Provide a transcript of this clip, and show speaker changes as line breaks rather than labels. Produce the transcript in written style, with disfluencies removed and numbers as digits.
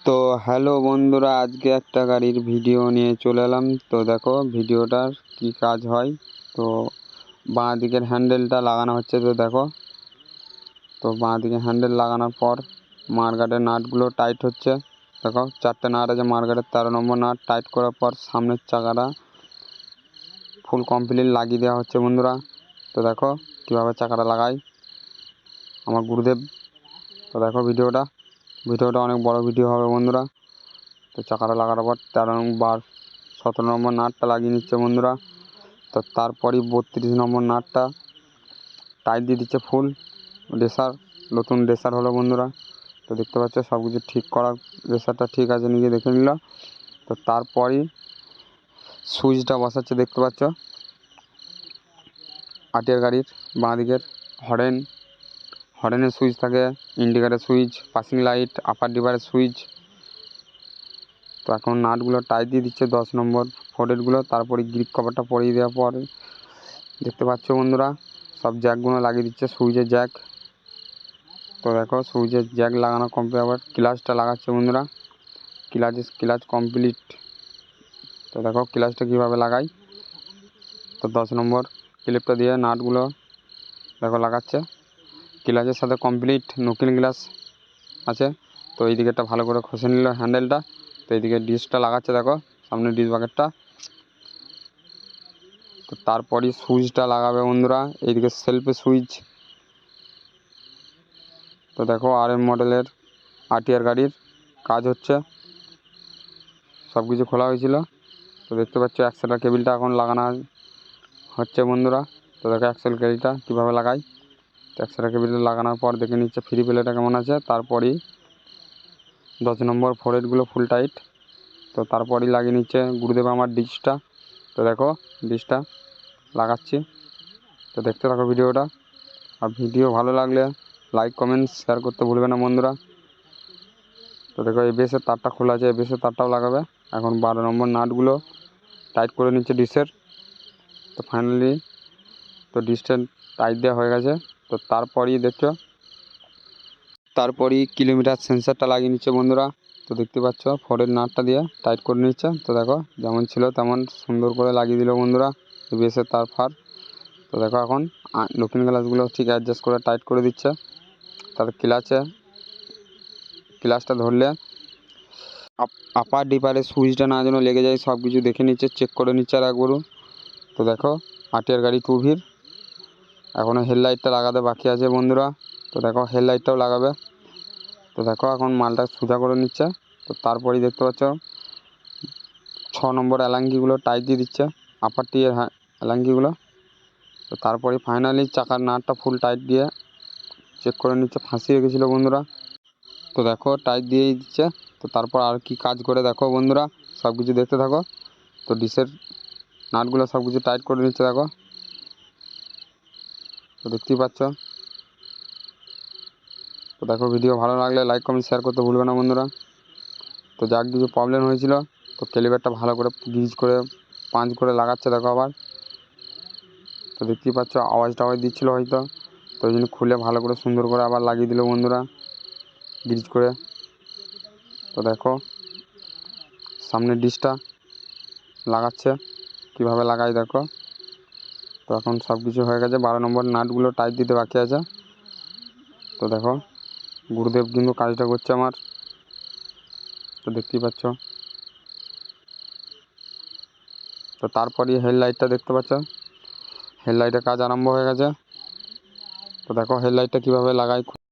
তো হ্যালো বন্ধুরা, আজকে একটা গাড়ির ভিডিও নিয়ে চলে এলাম। তো দেখো ভিডিওটার কি কাজ হয়। তো বাঁ দিকের হ্যান্ডেলটা লাগানো হচ্ছে। তো দেখো, তো বাঁ দিকে হ্যান্ডেল লাগানোর পর মারগার্ডের নাটগুলো টাইট হচ্ছে। দেখো 4টে নাট আছে মারগার্ডের, 13 নম্বর নাট টাইট করার পর সামনের চাকাটা ফুল কমপ্লিট লাগিয়ে দেওয়া হচ্ছে বন্ধুরা। তো দেখো কীভাবে চাকাটা লাগাই আমার গুরুদেব। তো দেখো ভিডিওটা অনেক বড় ভিডিও হবে বন্ধুরা। তো চাকাটা লাগানোর পর 17 নম্বর নাটটা লাগিয়ে নিচ্ছে বন্ধুরা। তো তারপরই 32 নম্বর নাটটা টাইট দিয়ে দিচ্ছে ফুল রেসার, নতুন রেসার হলো বন্ধুরা। তো দেখতে পাচ্ছ সব কিছু ঠিক করা, রেসারটা ঠিক আছে নিজে দেখে নিল। তো তারপরই সুইচটা বসাচ্ছে, দেখতে পাচ্ছ আটিয়ার গাড়ির বাঁ দিকের হরেনের সুইচ থাকে, ইন্ডিকেটার সুইচ, পাসিং লাইট, আপার ডিভারের সুইচ। তো এখন নাটগুলো টাইট দিয়ে দিচ্ছে 10 নম্বর ফোর্ডেরগুলো। তারপরে গ্রিপ কভারটা পরিয়ে দেওয়ার পরে দেখতে পাচ্ছ বন্ধুরা সব জ্যাকগুলো লাগিয়ে দিচ্ছে, সুইচের জ্যাক। তো দেখো সুইচের জ্যাক লাগানো কমপ্লিট, আবার ক্লাচটা লাগাচ্ছে বন্ধুরা। Clutch complete. তো দেখো ক্লাচটা কীভাবে লাগাই। তো 10 নম্বর ক্লিপটা দিয়ে নাটগুলো দেখো লাগাচ্ছে। ক্লাচের সাথে কমপ্লিট নকিল গ্লাস আছে। তো এই দিকেরটা ভালো করে খসে নিল হ্যান্ডেলটা। তো এইদিকে ডিসটা লাগাচ্ছে, দেখো সামনে ডিস বাকেটটা। তো তারপরই সুইচটা লাগাবে বন্ধুরা, এইদিকে সেলফে সুইচ। তো দেখো RM মডেলের আটিয়ার গাড়ির কাজ হচ্ছে, সব কিছু খোলা হয়েছিল। তো দেখতে পাচ্ছ অ্যাক্সেলের কেবিলটা এখন লাগানো হচ্ছে বন্ধুরা। তো দেখো অ্যাক্সেল কেবিলটা কীভাবে লাগাই। তো অ্যাক্সেলের কেবিলটা লাগানোর পর দেখে নিচ্ছে ফ্রি প্লেটা কেমন আছে। তারপরই 10 নম্বর ফোরেটগুলো ফুল টাইট। তো তারপরই লাগিয়ে নিচ্ছে গুরুদেব আমার ডিসটা। তো দেখো ডিসটা লাগাচ্ছি। তো দেখতে থাকো ভিডিওটা। আর ভিডিও ভালো লাগলে লাইক কমেন্ট শেয়ার করতে ভুলবে না বন্ধুরা। তো দেখো এবিএসের তারটা খোলা আছে, এবিএসের তারটাও লাগাবে। এখন 12 নম্বর নাটগুলো টাইট করে নিচ্ছে ডিসের। তো ফাইনালি তো ডিসটা টাইট দেওয়া হয়ে গেছে। তো তারপরই দেখছো কিলোমিটার সেন্সারটা লাগিয়ে নিচ্ছে বন্ধুরা। তো দেখতে পাচ্ছ ফোরের নাটটা দিয়ে টাইট করে নিচ্ছে। তো দেখো যেমন ছিল তেমন সুন্দর করে লাগিয়ে দিল বন্ধুরা এবিএসের তার ফার। তো দেখো এখন নতুন গ্লাসগুলো ঠিক অ্যাডজাস্ট করে টাইট করে দিচ্ছে। তাতে ক্লাচটা ধরলে আপার ডিপারে সুইচটা না যেন লেগে যায়, সব কিছু দেখে নিচ্ছে, চেক করে নিচ্ছে আর একবারও। তো দেখো আটিয়ার গাড়ি 2V এখনও হেডলাইটটা লাগাতে বাকি আছে বন্ধুরা। তো দেখো হেডলাইটটাও লাগাবে। তো দেখো এখন মালটা সোজা করে নিচ্ছে। তো তারপরেই দেখতে পাচ্ছ 6 নম্বর অ্যালাঙ্গিগুলো টাইট দিয়ে দিচ্ছে, আপার টিয়ের অ্যালাঙ্গিগুলো। তো তারপরে ফাইনালি চাকার নাটটা ফুল টাইট দিয়ে চেক করে নিচ্ছে, ফাঁসিয়ে গেছিলো বন্ধুরা। তো দেখো টাইট দিয়েই দিচ্ছে। তো তারপর আর কি কাজ করে দেখো বন্ধুরা, সব কিছু দেখতে থাকো। তো ডিসের নাটগুলো সব কিছু টাইট করে নিচ্ছে দেখো। তো দেখতেই পাচ্ছ। তো দেখো ভিডিও ভালো লাগলে লাইক কমেন্ট শেয়ার করতে ভুলবে না বন্ধুরা। তো যার কিছু প্রবলেম হয়েছিল, তো ক্যালিপারটা ভালো করে গ্রিজ করে পাঞ্চ করে লাগাচ্ছে দেখো আবার। তো দেখতেই পাচ্ছ আওয়াজ দিচ্ছিলো হয়তো, তো ওই জন্য খুলে ভালো করে সুন্দর করে আবার লাগিয়ে দিল বন্ধুরা গ্রিজ করে। তো দেখো সামনে ডিসটা লাগাচ্ছে, কিভাবে লাগাই দেখো। তো এখন সব কিছু হয়ে গেছে, 12 নম্বর নাটগুলো টাইট দিতে বাকি আছে। তো দেখো গুরুদেব কিন্তু কাজটা করছে আমার। তো দেখতেই পাচ্ছ। তো তারপরই হেডলাইটটা দেখতে পাচ্ছ, হেডলাইটের কাজ আরম্ভ হয়ে গেছে। তো দেখো হেডলাইটটা কীভাবে লাগাই।